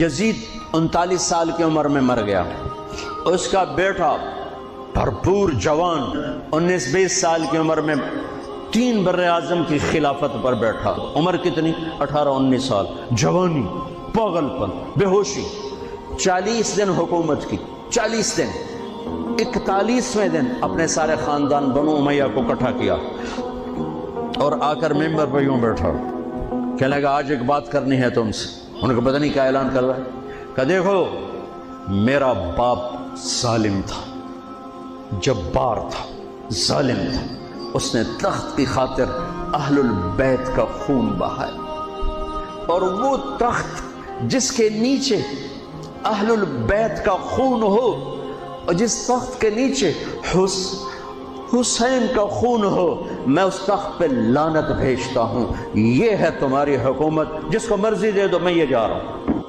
یزید 39 سال کی عمر میں مر گیا، اس کا بیٹا بھرپور جوان 19-20 سال کی عمر میں 3 براعظم کی خلافت پر بیٹھا۔ عمر کتنی؟ 18-19 سال، جوانی، پاگل پن، بے ہوشی۔ 40 دن حکومت کی، 40 دن۔ 41ویں دن اپنے سارے خاندان بنو امیہ کو اکٹھا کیا اور آ کر ممبر پہ یوں بیٹھا، کہنے لگا آج ایک بات کرنی ہے تم سے۔ انہوں نے پتہ نہیں کیا اعلان کر رہا ہے، کہ دیکھو میرا باپ ظالم تھا، جبار تھا، ظالم تھا، اس نے تخت کی خاطر اہل البیت کا خون بہایا، اور وہ تخت جس کے نیچے اہل البیت کا خون ہو اور جس تخت کے نیچے حسین کا خون ہو، میں اس تخت پہ لعنت بھیجتا ہوں۔ یہ ہے تمہاری حکومت، جس کو مرضی دے دو، میں یہ جا رہا ہوں۔